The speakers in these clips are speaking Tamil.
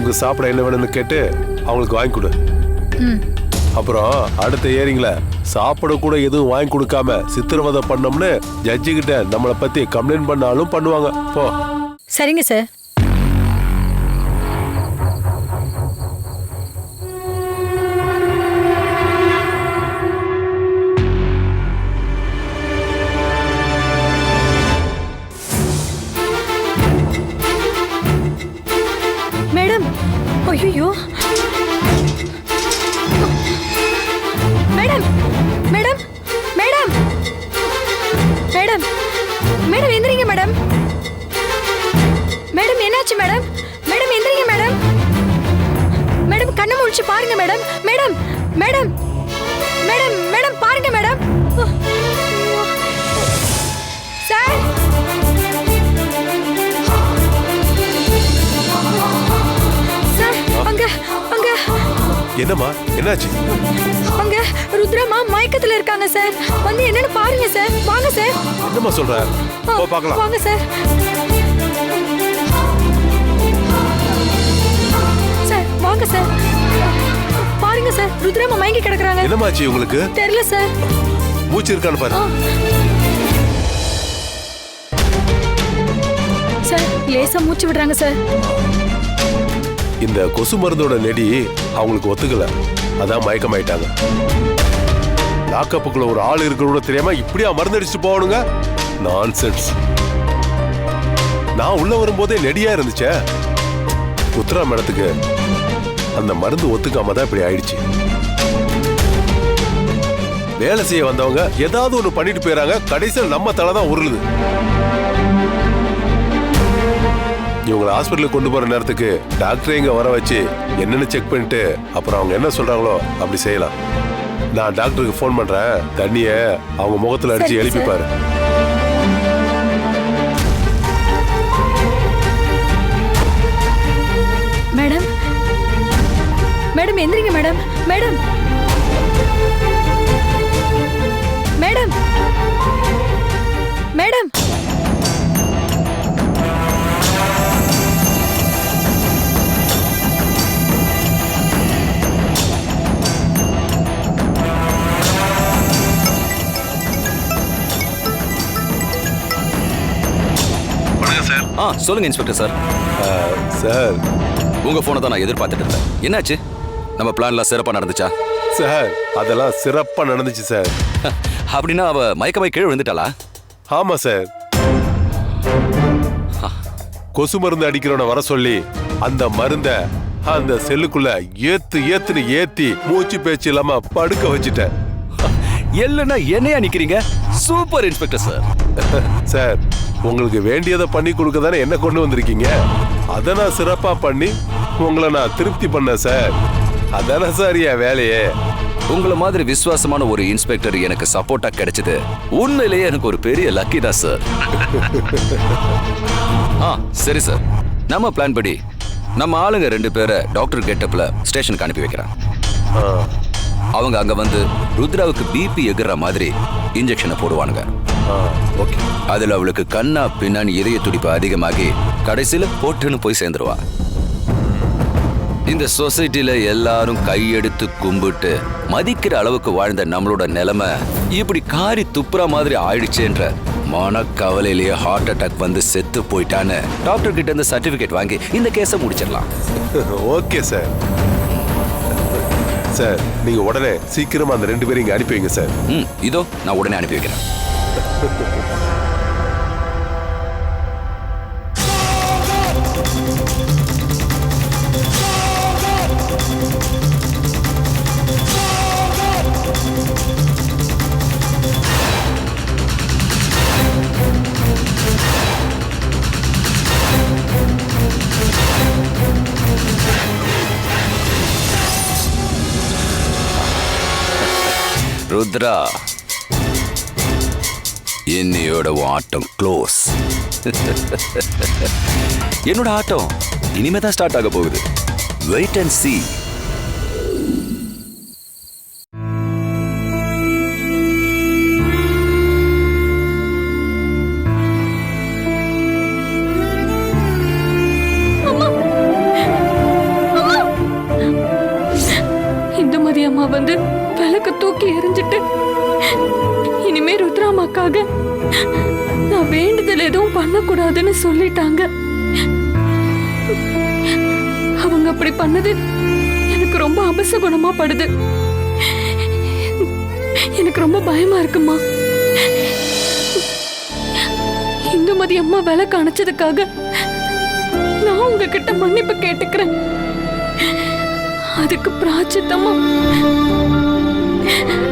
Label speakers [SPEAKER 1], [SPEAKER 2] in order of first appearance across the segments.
[SPEAKER 1] ருத்ராவுக்கு சாப்பிட என்ன வேணும்னு கேட்டு அவங்களுக்கு வாங்கி கொடு. அப்புறம் அடுத்த ஏரிங்ல சாப்பிட கூட எதுவும் வாங்கி கொடுக்காம சித்திரவதை பண்ணோம்னு ஜட்ஜி கிட்ட நம்மளை பத்தி கம்ப்ளைண்ட் பண்ணாலும் பண்ணுவாங்க. போ.
[SPEAKER 2] சரிங்க சார். மேடம், ஐயோ madam, madam, madam, madam, madam எந்திரிங்க மேடம். மேடம் என்னாச்சு மேடம்? மேடம் எந்திரிங்க மேடம். மேடம் கண்ணை முழிச்சு பாருங்க madam. Madam, madam, madam, madam பாருங்க மேடம். சார், சார், அங்க அங்க
[SPEAKER 1] என்னம்மா, என்னாச்சு?
[SPEAKER 2] அங்க ருத்ரமா மயக்கத்துல இருக்காங்க சார். வந்து என்னன்னு பாருங்க சார். வாங்க சார்.
[SPEAKER 1] என்னம்மா சொல்ற? போ பார்க்கலாம்.
[SPEAKER 2] வாங்க சார். சார் வாங்க சார். பாருங்க சார், ருத்ரமா மயங்கி கிடக்குறாங்க.
[SPEAKER 1] என்னமாச்சு உங்களுக்கு?
[SPEAKER 2] தெரியல சார்.
[SPEAKER 1] மூச்சு இருக்கான்னு பாரு.
[SPEAKER 2] சார் லேசா மூச்சு விடுறாங்க சார்.
[SPEAKER 1] இந்த கொசு மருந்தோட நெடி அவங்களுக்கு ஒத்துக்கல, அதான் மயக்கமாயிட்டாங்க. லாக்கப்புக்குள்ள ஒரு ஆள் இருக்கிறோட தெரியாம இப்படியா மருந்து அடிச்சுட்டு போகணுங்க? நான்சென்ஸ். நான் உள்ள வரும்போதே நெடியா இருந்துச்சே. உத்தரா மேடத்துக்கு அந்த மருந்து ஒத்துக்காம தான் இப்படி ஆயிடுச்சு. வேலை செய்ய வந்தவங்க ஏதாவது ஒண்ணு பண்ணிட்டு போயிறாங்க, கடைசியில் நம்ம தலை தான் உருளுது. இவங்களை ஹாஸ்பிட்டலுக்கு கொண்டு போற நேரத்துக்கு டாக்டரை இங்க வர வச்சு என்னன்னு செக் பண்ணிட்டு அப்புறம் அவங்க என்ன சொல்றாங்களோ அப்படி செய்யலாம். நான் டாக்டருக்கு ஃபோன் பண்றேன், தண்ணிய அவங்க முகத்துல அடிச்சு எழுப்பிப்பாரு.
[SPEAKER 2] மேடம், மேடம் எந்திரிங்க மேடம். Madam, madam, madam.
[SPEAKER 3] சொல்லுங்க இன்ஸ்பெக்டர் சார்.
[SPEAKER 1] சார்
[SPEAKER 3] உங்க போனை தான் நான் எதிர்பார்த்துட்டு இருந்தேன். என்னாச்சு? நம்ம பிளான்லாம் சிறப்பா நடந்துச்சா?
[SPEAKER 1] சார் அதெல்லாம் சிறப்பா நடந்துச்சு சார்.
[SPEAKER 3] அப்படின்னா அவ மயக்கமாய் கீழே விழுந்துட்டாளா?
[SPEAKER 1] ஆமா சார். கொசு மருந்து அடிக்கிறவன வர சொல்லி அந்த மருந்த அந்த செல்லுக்குள்ள ஏத்துன்னு ஏத்தி மூச்சு பேச்சு இல்லாம படுக்க வச்சுட்டேன்.
[SPEAKER 3] இல்லைன்னா என்னையா நிக்கிறீங்க? Super inspector sir.
[SPEAKER 1] சார் உங்களுக்கு வேண்டியதை பண்ணி கொடுக்க தானே என்ன கொண்டு வந்திருக்கீங்க. அதை நான் சிறப்பா பண்ணி உங்களை நான் திருப்தி பண்ணேன் சார். அதானே சார் என் வேலையே.
[SPEAKER 3] உங்களை மாதிரி விசுவாசமான ஒரு இன்ஸ்பெக்டர் எனக்கு சப்போர்ட்டா கிடைச்சது உண்மையிலேயே எனக்கு ஒரு பெரிய லக்கி தான் சார். சரி சார், நம்ம பிளான் படி நம்ம ஆளுங்க 2 பேரை டாக்டர் கெட்டப்ல ஸ்டேஷனுக்கு அனுப்பி வைக்கிறேன். அவங்க அங்க வந்து ருத்ராவுக்கு பிபி எகுற மாதிரி இன்ஜெக்ஷனை போடுவானுங்க. அதுல அவளுக்கு கண்ணா பின்னான்னு இதய துடிப்பு அதிகமாகி கடைசியில போட்டுன்னு போய் சேர்ந்துருவா. இந்த சொசைட்டில எல்லாரும் கையெடுத்து கும்பிட்டு மதிக்கிற அளவுக்கு வாழ்ந்த நம்மளோட நிலைமை இப்படி காரி துப்புற மாதிரி ஆயிடுச்சுன்ற மனக்கவலையிலேயே ஹார்ட் அட்டாக் வந்து செத்து போயிட்டான்னு டாக்டர் கிட்ட இருந்து சர்டிபிகேட் வாங்கி இந்த கேஸை முடிச்சிடலாம்.
[SPEAKER 1] Okay sir. சார் நீங்க உடனே சீக்கிரமா அந்த 2 பேரும் இங்க அனுப்பி வைங்க சார்.
[SPEAKER 3] இதோ நான் உடனே அனுப்பி வைக்கிறேன். ருத்ரா, என்னையோட ஆட்டம் க்ளோஸ். என்னோட ஆட்டம் இனிமே தான் ஸ்டார்ட் ஆக போகுது. Wait and see.
[SPEAKER 2] தூக்கி எறிஞ்சிட்டு இனிமே ருத்ராமாக்காக நான் வேண்டுதல் எதுவும் பண்ணக்கூடாதுன்னு சொல்லிட்டாங்க. அவங்க அப்படி பண்ணது எனக்கு ரொம்ப அபசகுணமா படுது. எனக்கு ரொம்ப பயமா இருக்குமா. இந்துமதி அம்மா விளக்கு அணைச்சதுக்காக நான் உங்ககிட்ட மன்னிப்பு கேட்டுக்கிறேன். அதுக்கு பிராச்சித்தமா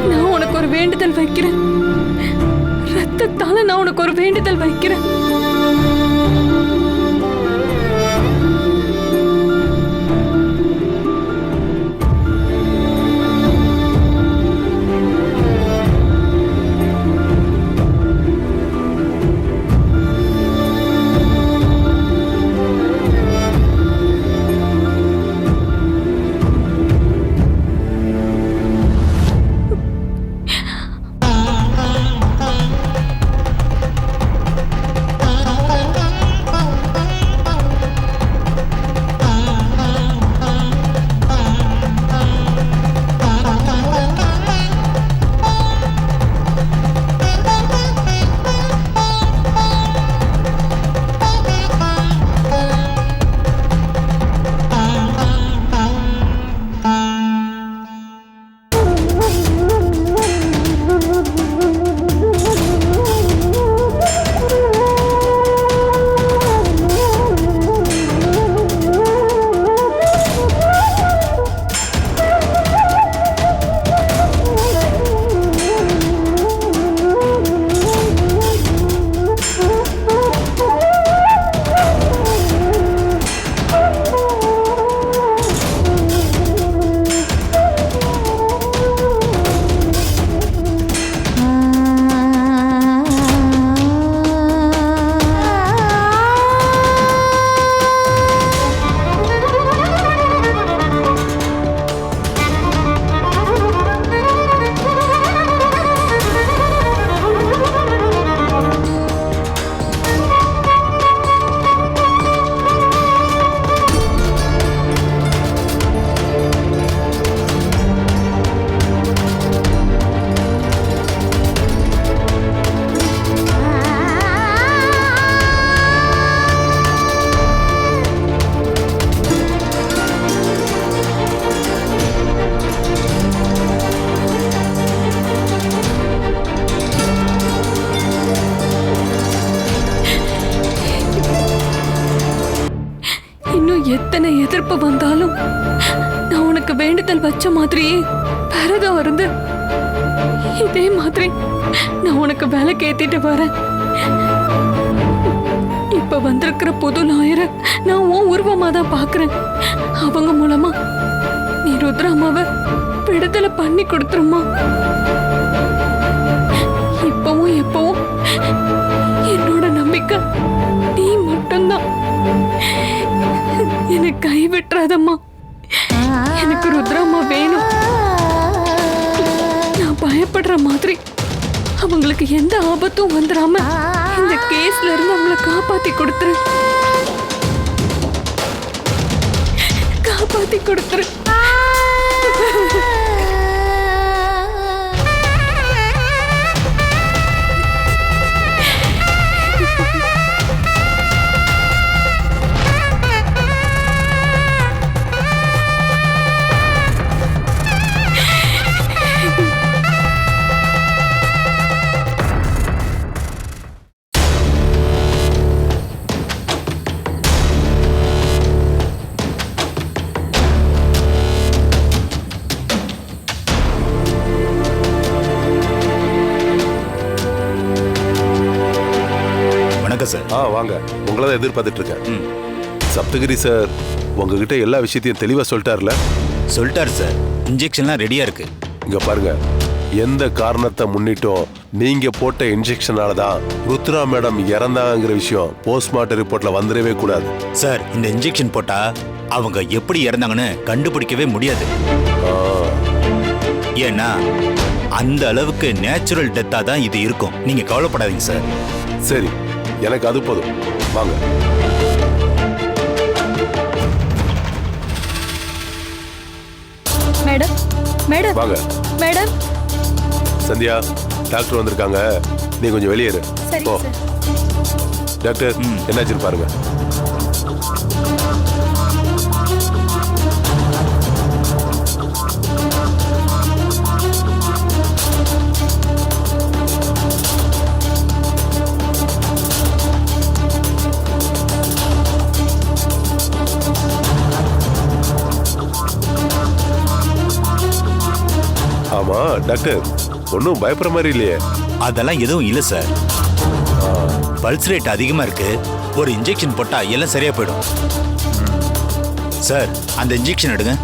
[SPEAKER 2] நான் உனக்கு ஒரு வேண்டுதல் வைக்கிறேன். ரத்தத்தால நான் உனக்கு ஒரு வேண்டுதல் வைக்கிறேன். எத்தனை எதிர்ப்பு வந்தாலும் நான் உனக்கு வேண்டுதல் வச்ச மாதிரியே விரதம் இருந்து இதே மாதிரி நான் உனக்கு விளக்கு ஏத்திட்டு வரேன். இப்ப வந்திருக்கிற புது லாயரை நான் உன் உருவமா தான் பாக்குறேன். அவங்க மூலமா நீ ருத்ராமாவை விடுதலை பண்ணி கொடுத்துருமா. இப்பவும் எப்பவும் என்னோட நம்பிக்கை நீ மட்டும்தான். எனக்கு கைவிட்டுறாதம்மா. எனக்கு ருத்ராமா வேணும். நான் பயப்படுற மாதிரி அவங்களுக்கு எந்த ஆபத்தும் வந்துடாம இந்த கேஸ்ல இருந்து அவங்களை காப்பாத்தி கொடுத்துரு. காப்பாத்தி கொடுத்துரு.
[SPEAKER 1] வாங்க, உங்களை தான் எதிர்பார்த்துட்டு இருக்கேன். சப்தகிரி சார் உங்ககிட்ட எல்லா விஷயத்தையும் தெளிவா சொல்லிட்டார்ல?
[SPEAKER 4] சொல்லிட்டாரு சார். இன்ஜெக்ஷன்லாம் ரெடியா இருக்கு.
[SPEAKER 1] இங்க பாருங்க, எந்த காரணத்தை முன்னிட்டும் நீங்க போட்ட இன்ஜெக்ஷனால தான் ருத்ரா மேடம் இறந்தாங்கிற விஷயம் போஸ்ட்மார்ட்டம் ரிப்போர்ட்ல வந்துடவே கூடாது.
[SPEAKER 4] சார், இந்த இன்ஜெக்ஷன் போட்டா அவங்க எப்படி இறந்தாங்கன்னு கண்டுபிடிக்கவே முடியாது. ஏன்னா அந்த அளவுக்கு நேச்சுரல் டெத்தா தான் இது இருக்கும். நீங்க கவலைப்படாதீங்க சார்.
[SPEAKER 1] சரி, எனக்கு அது போதும். வாங்க.
[SPEAKER 2] மேடம், மேடம்,
[SPEAKER 1] வாங்க.
[SPEAKER 2] மேடம்,
[SPEAKER 1] சந்தியா டாக்டர் வந்திருக்காங்க, நீ கொஞ்சம் வெளியே இரு.
[SPEAKER 2] சரிங்க
[SPEAKER 1] ஓ
[SPEAKER 2] சார்.
[SPEAKER 1] டாக்டர் என்னாச்சுன்னு பாருங்க. ஆமா டாக்டர், ஒன்றும் பயப்படுற மாதிரி இல்லையே.
[SPEAKER 4] அதெல்லாம் எதுவும் இல்ல சார். பல்ஸ் ரேட் அதிகமா இருக்கு. ஒரு இன்ஜெக்ஷன் போட்டா எல்லாம் சரியா போயிடும். சார் அந்த இன்ஜெக்ஷன் எடுங்க.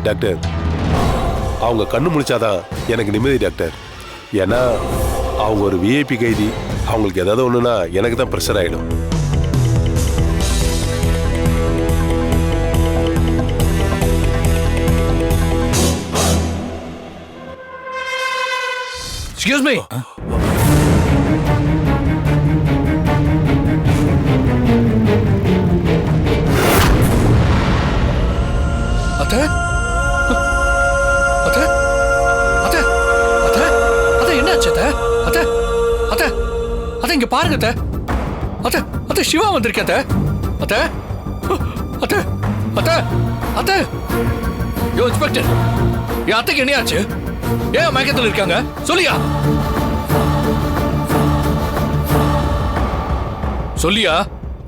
[SPEAKER 1] டாக்டர், அவங்க கண்ணு முழிச்சாதான் எனக்கு நிம்மதி டாக்டர். ஏன்னா அவங்க ஒரு விஐபி கைதி. அவங்களுக்கு ஏதாவது ஒண்ணுனா எனக்கு தான் ப்ரெஷர் ஆயிடும்.
[SPEAKER 5] Excuse me. அத்தை அத்தை அத்தை அத்தை அத்தை என்னாச்சு அத்தை? அத்தை அத்தை அத்தை இங்க பாருங்க அத்தை. அத்தை அத்தை சிவா வந்திருக்க அத்தை. அத்தை அத்தை அத்தை அத்தை யோ இன்ஸ்பெக்டர், என் அத்தைக்கு என்னையாச்சு? ஏன் மயக்கத்தில் இருக்காங்க? சொல்லியா சொல்லியா?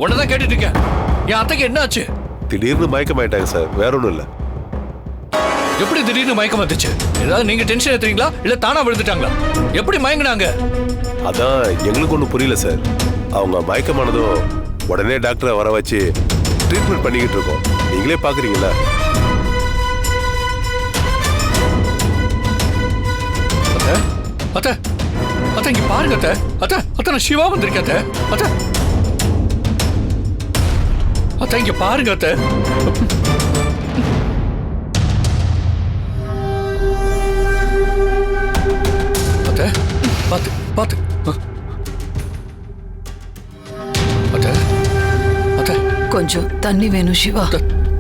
[SPEAKER 5] உன்னதான் கேட்டுட்டு இருக்கேன். என் அத்தைக்கு என்ன ஆச்சு?
[SPEAKER 1] திடீர்னு மயக்கமாயிட்டாங்க சார், வேற ஒன்றும் இல்லை.
[SPEAKER 5] எப்படி திடீர்னு மயக்கம் வந்துச்சு? ஏதாவது நீங்க டென்ஷன் ஏத்துறீங்களா இல்ல தானா விழுந்துட்டாங்களா? எப்படி மயங்கினாங்க?
[SPEAKER 1] அதான் எங்களுக்கு ஒன்றும் புரியல சார். அவங்க மயக்கமானதும் உடனே டாக்டரை வர வச்சு ட்ரீட்மெண்ட் பண்ணிக்கிட்டு இருக்கோம். நீங்களே பார்க்குறீங்களா?
[SPEAKER 5] அத்தை அத்தை அத்தை இங்க பாருங்க அத்தை. அத்தை அத்தை நான் சிவா வந்திருக்கேன் அத்தை. அத்தை அத்தை இங்க பாருங்க அத்தை. அத்தை பாத்து பாத்து. அத்தை அத்தை
[SPEAKER 6] கொஞ்சம் தண்ணி வேணும் சிவா.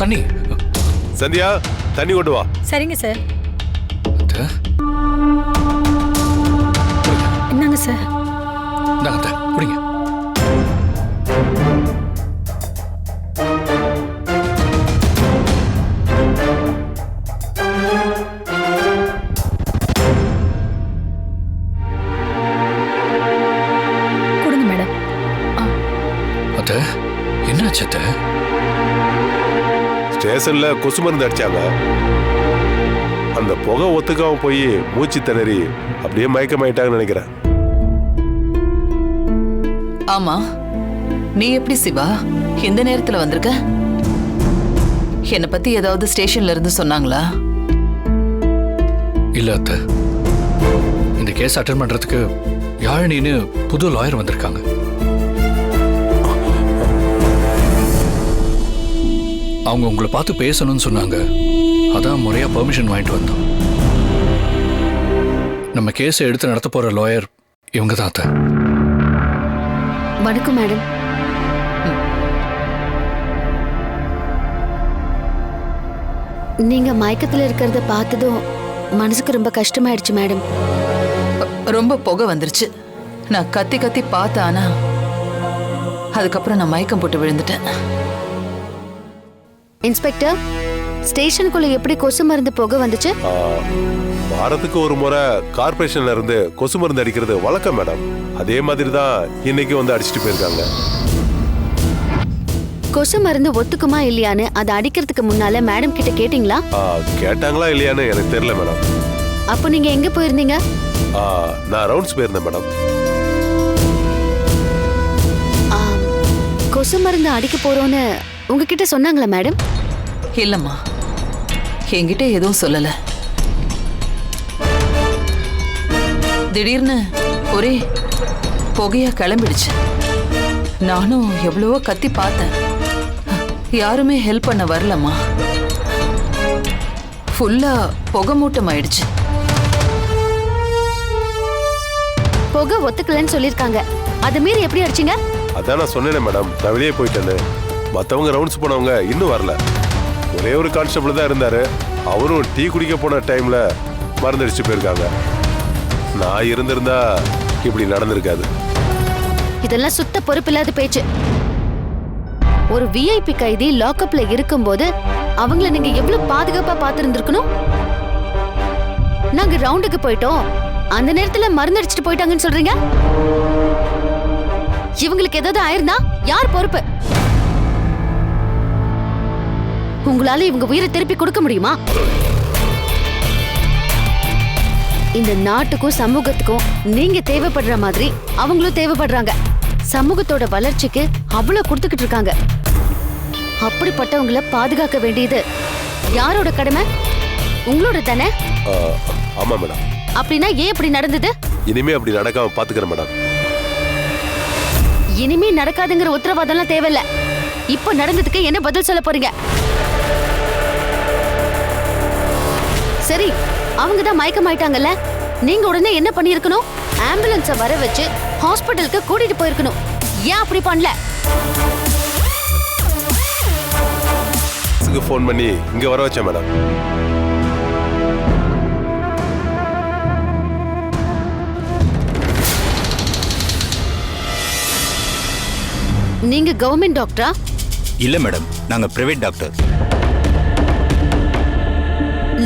[SPEAKER 5] தண்ணி.
[SPEAKER 1] சந்தியா தண்ணி கொண்டு வா.
[SPEAKER 2] சரிங்க சார்.
[SPEAKER 5] அத்தை
[SPEAKER 2] என்னங்க சார்?
[SPEAKER 5] இந்தாங்க அத்தை, குடிங்க.
[SPEAKER 2] கொடுங்க மேடம்.
[SPEAKER 5] அத்தை என்னாச்சு அத்தை?
[SPEAKER 1] ஸ்டேஷன்ல கொசு மருந்து அடிச்சாங்க. அந்த புகை ஒத்துக்காம போய் மூச்சு திணறி அப்படியே மயக்கமாயிட்டாங்கன்னு நினைக்கிறேன்.
[SPEAKER 6] ஆமா, நீ எப்படி சிவா இந்த நேரத்துல வந்திருக்க? என்னை பத்தி ஏதாவது ஸ்டேஷன்ல இருந்து சொன்னாங்களா?
[SPEAKER 5] இல்ல அத்தை, இந்த கேஸ் அட்டெண்ட் பண்றதுக்கு யாழினின்னு புது லாயர் வந்திருக்காங்க. அவங்க உங்களை பார்த்து பேசணும்னு சொன்னாங்க. அதான் முறையா பெர்மிஷன் வாங்கிட்டு வந்தோம். நம்ம கேஸை எடுத்து நடத்த போற லாயர் இவங்க தான் அத்தை.
[SPEAKER 7] வணக்கம் மேடம். நீங்க மயக்கத்துல இருக்கிறத பார்த்ததும் மனசுக்கு ரொம்ப கஷ்டமாயிடுச்சு மேடம்.
[SPEAKER 6] ரொம்ப புகை வந்துருச்சு. நான் கத்தி கத்தி பார்த்தேன், ஆனா அதுக்கப்புறம் நான் மயக்கம் போட்டு விழுந்துட்டேன்.
[SPEAKER 7] இன்ஸ்பெக்டர், ஸ்டேஷனுக்குள்ள எப்படி கொசு மருந்து புகை வந்துச்சு?
[SPEAKER 1] வாரத்துக்கு ஒரு முறை கார்பரேஷன்ல இருந்து கொசு மருந்து அடிக்கிறது வழக்கம் மேடம். அதே மாதிரி தான் இன்னைக்கு வந்து அடிச்சுட்டு போயிருக்காங்க.
[SPEAKER 7] கொசு மருந்து ஒத்துக்குமா இல்லையான்னு அதை அடிக்கிறதுக்கு முன்னால மேடம் கிட்ட கேட்டீங்களா?
[SPEAKER 1] கேட்டாங்களா இல்லையான்னு எனக்கு தெரியல மேடம்.
[SPEAKER 7] அப்போ நீங்க எங்க போயிருந்தீங்க?
[SPEAKER 1] நான் ரவுண்ட்ஸ் போயிருந்தேன் மேடம்.
[SPEAKER 7] கொசு மருந்து அடிக்க போறோன்னு உங்ககிட்ட சொன்னாங்களா மேடம்?
[SPEAKER 6] இல்லம்மா, என்கிட்ட எதுவும் சொல்லல. திடீர்னு ஒரே புகையா கிளம்பிடுச்சு. நானும் எவ்வளவோ கத்தி பார்த்தேன். யாருமே ஹெல்ப் பண்ண வரலம்மா. ஃபுல்லா புகை மூட்டம் ஆயிடுச்சு.
[SPEAKER 7] புகை ஒத்துக்கலன்னு சொல்லிருக்காங்க. அது மீறி எப்படி அடிச்சீங்க?
[SPEAKER 1] அதான் நான் சொன்னேனே மேடம், நான் வெளியே போயிட்டேன்னு. மற்றவங்க ரவுண்ட்ஸ் போனவங்க இன்னும் வரல. ஒரே ஒரு கான்ஸ்டபிள் தான் இருந்தாரு. அவரும் டீ குடிக்க போன டைம்ல மறந்துடிச்சு போயிருக்காங்க. நான் இருந்திருந்தா இப்படி நடந்திருக்காது.
[SPEAKER 7] இதெல்லாம் சுத்த பொறுப்பில்லாத பேச்சு. ஒரு விஐபி கைதி லாக்அப்ல இருக்கும்போது அவங்கள நீங்க எவ்வளவு பாதுகாப்பா பாத்துருந்துருக்கணும். நாங்க ரவுண்டுக்கு போயிட்டோம், அந்த நேரத்துல மருந்தடிச்சிட்டு போயிட்டாங்கன்னு சொல்றீங்க. இவங்களுக்கு ஏதாவது ஆயிருந்தா யார் பொறுப்பு? உங்களால இவங்க உயிரை திருப்பி கொடுக்க முடியுமா? இந்த நாட்டுக்கும் சமூகத்துக்கும் நீங்க தேவைப்படுற மாதிரி அவங்களும் தேவைப்படுறாங்க. சமூகத்தோட வளர்ச்சிக்கு அவ்வளவு கொடுத்துக்கிட்டு இருக்காங்க. அப்படிப்பட்டவங்கள பாதுகாக்க வேண்டியது யாரோட கடமை? உங்களோட தானே?
[SPEAKER 1] ஆமா மேடம்.
[SPEAKER 7] அப்படின்னா ஏன் இப்படி நடந்தது?
[SPEAKER 1] இனிமே அப்படி நடக்காம பாத்துக்கிறேன் மேடம்.
[SPEAKER 7] இனிமே நடக்காதுங்கிற உத்தரவாதம்லாம் தேவையில்ல. இப்ப நடந்ததுக்கு என்ன பதில் சொல்ல போறீங்க? சரி, அவங்க தான் மயக்கமாயிட்டாங்கல்ல, நீங்க உடனே என்ன பண்ணிருக்கணும்? ஆம்புலன்ஸ வர வச்சு ஹாஸ்பிட்டலுக்கு கூட்டிட்டு போயிருக்கணும். ஏன் அப்படி பண்ணல?
[SPEAKER 1] ஃபோன் பண்ணி இங்க வர வச்சேன் மேடம்.
[SPEAKER 7] நீங்க கவர்மெண்ட் டாக்டரா?
[SPEAKER 4] இல்ல மேடம், நாங்க பிரைவேட் டாக்டர்.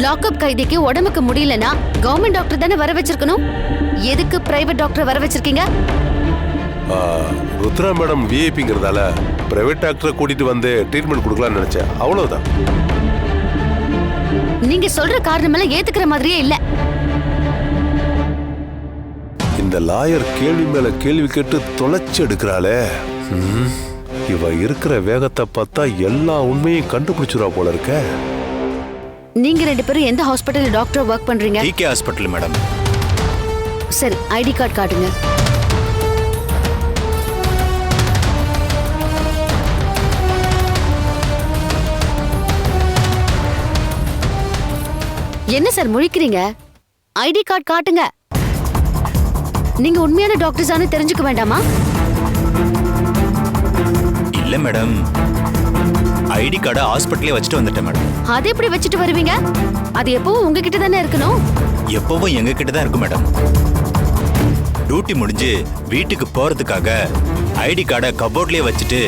[SPEAKER 7] லாக்அப் கைதிக்கு உடம்புக்கு முடியலனா கவர்மெண்ட் டாக்டர் தானே வர வச்சிருக்கணும். எதுக்கு பிரைவேட் டாக்டர் வர வச்சிருக்கீங்க?
[SPEAKER 1] ருத்ரா மேடம் விஐபிங்கிறதால பிரைவேட் டாக்டரை கூட்டிட்டு வந்து ட்ரீட்மெண்ட் கொடுக்கலாம்னு நினைச்சேன். அவ்வளவுதான்.
[SPEAKER 7] நீங்க சொல்ற காரணமெல்லாம் ஏத்துக்கிற மாதிரியே இல்ல.
[SPEAKER 1] இந்த லாயர் கேள்வி மேல கேள்வி கேட்டு தொலைச்சு எடுக்கிறாளே. இவ இருக்கிற வேகத்தை பார்த்தா எல்லா உண்மையும் கண்டுபிடிச்சிருவா போல இருக்க.
[SPEAKER 7] நீங்க ரெண்டு பேரும் எந்த ஹாஸ்பிட்டல்ல டாக்டர் ஒர்க் பண்றீங்க?
[SPEAKER 4] DK hospital madam.
[SPEAKER 7] சரி, ஐடி கார்டு காட்டுங்க. என்ன சார் முழிக்கிறீங்க? ஐடி கார்டு காட்டுங்க. நீங்க உண்மையான டாக்டர்ஸானு தெரிஞ்சுக்க வேண்டாமா?
[SPEAKER 4] இல்ல மேடம், ஐடி கார்டை ஹாஸ்பிட்டலே வச்சுட்டு வந்துட்டேன் மேடம்.
[SPEAKER 7] அதை எப்படி வச்சுட்டு வருவீங்க? அது எப்பவும் உங்ககிட்ட தானே இருக்கணும்.
[SPEAKER 4] எப்பவும் எங்க கிட்ட தான் இருக்கு மேடம். டியூட்டி முடிஞ்சு வீட்டுக்கு போறதுக்காக ஐடி கார்டை கபோர்ட்லயே வச்சுட்டு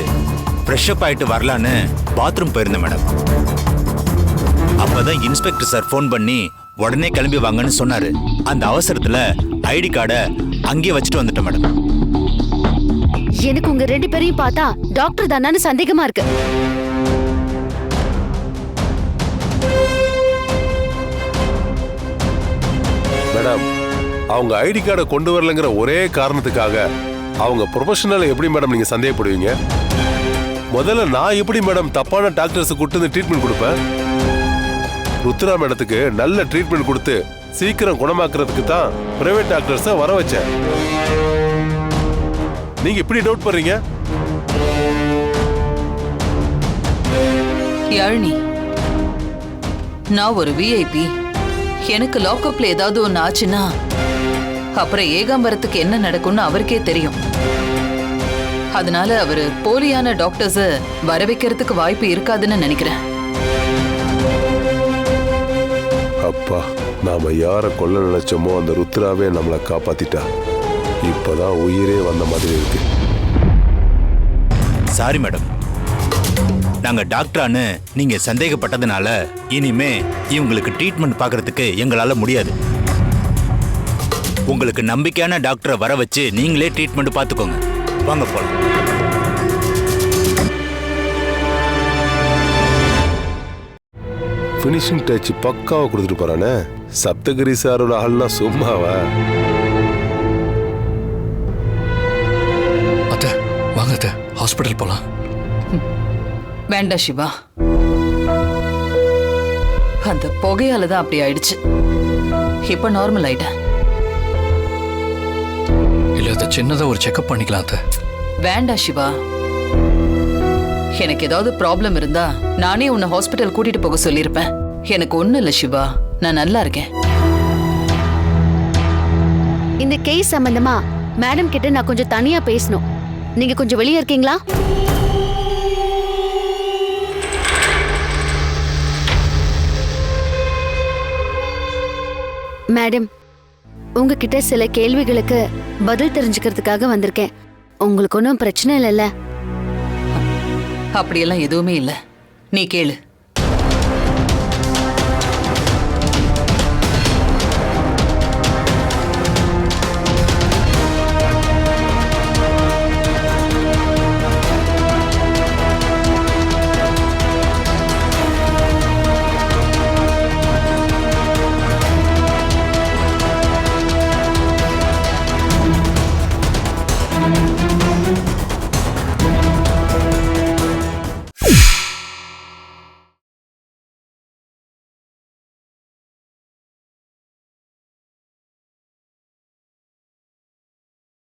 [SPEAKER 4] ஃப்ரெஷ் அப் ஆயிட்டு வரலான்னு பாத்ரூம் போயிருந்தேன் மேடம். அப்பதான் இன்ஸ்பெக்டர் சார் ஃபோன் பண்ணி உடனே கிளம்பி வாங்கன்னு சொன்னாரு. அந்த அவசரத்துல ஐடி கார்டை அங்கேயே வச்சுட்டு வந்துட்டேன் மேடம்.
[SPEAKER 7] எனக்கு உங்க ரெண்டு பேரையும் பார்த்தா டாக்டர் தானான்னு சந்தேகமா இருக்கு.
[SPEAKER 1] மேடம், அவங்க ஐடி கார்டை கொண்டு வரலங்கிற ஒரே காரணத்துக்காக அவங்க ப்ரொஃபஷனல் எப்படி மேடம் நீங்க சந்தேகப்படுவீங்க? முதல்ல நான் எப்படி மேடம் தப்பான டாக்டர்ஸ் கூட்டு வந்து ட்ரீட்மெண்ட் கொடுப்பேன்? ருத்ரா மேடத்துக்கு நல்ல ட்ரீட்மெண்ட் கொடுத்து சீக்கிரம் குணமாக்குறதுக்கு தான் பிரைவேட் டாக்டர்ஸை வர வச்சேன். நீங்க இப்படி டவுட் பண்றீங்க?
[SPEAKER 6] யாழினி, நான் ஒரு விஐபி. எனக்கு லாக்அப்ல ஏதாவது ஒன்று ஆச்சுன்னா அப்புறம் ஏகாம்பரத்துக்கு என்ன நடக்கும்னு அவருக்கே தெரியும். அதனால அவரு போலியான டாக்டர்ஸ வர வைக்கிறதுக்கு வாய்ப்பு இருக்காதுன்னு நினைக்கிறேன்.
[SPEAKER 1] அப்பா, நாம யார கொல்ல நினைச்சோமோ அந்த ருத்ராவே நம்மளை காப்பாத்திட்டா. இப்பதான் உயிரே வந்த மாதிரி இருக்கு.
[SPEAKER 4] சாரி மேடம், நாங்க டாக்டரானு நீங்க சந்தேகப்பட்டதுனால இனிமே இவங்களுக்கு ட்ரீட்மெண்ட் பார்க்கறதுக்கு எங்களால முடியாது. உங்களுக்கு நம்பிக்கையான டாக்டரை வர வச்சு நீங்களே ட்ரீட்மெண்ட் பார்த்துக்கோங்க. வாங்க போலாம்.
[SPEAKER 1] ஃபினிஷிங் டச் பக்காவா கொடுத்துட்டு போறானே. சப்தகிரி சாரோட ஆள்னா சும்மாவா?
[SPEAKER 5] அத்தை வாங்க அத்தை, ஹாஸ்பிட்டல் போலாம்.
[SPEAKER 6] வேண்டாம் சிவா, அந்த புகையால தான் அப்படி ஆயிடுச்சு. இப்ப நார்மல் ஆயிட்டேன்.
[SPEAKER 5] இல்ல அத்தை, சின்னதா ஒரு செக்அப் பண்ணிக்கலாம் அத்தை.
[SPEAKER 6] வேண்டாம் சிவா, எனக்கு ஏதாவது ப்ராப்ளம் இருந்தா நானே உன்னை ஹாஸ்பிட்டல் கூட்டிட்டு போக சொல்லியிருப்பேன். எனக்கு ஒண்ணும் இல்ல சிவா, நான் நல்லா இருக்கேன்.
[SPEAKER 7] இந்த கேஸ் சம்பந்தமா மேடம் கிட்ட நான் கொஞ்சம் தனியா பேசணும். நீங்க கொஞ்சம் வெளியே இருக்கீங்களா? மேடம், உங்ககிட்ட சில கேள்விகளுக்கு பதில் தெரிஞ்சுக்கிறதுக்காக வந்திருக்கேன். உங்களுக்கு ஒன்றும் பிரச்சனை இல்லைல்ல?
[SPEAKER 6] அப்படியெல்லாம் எதுவுமே இல்ல, நீ கேளு.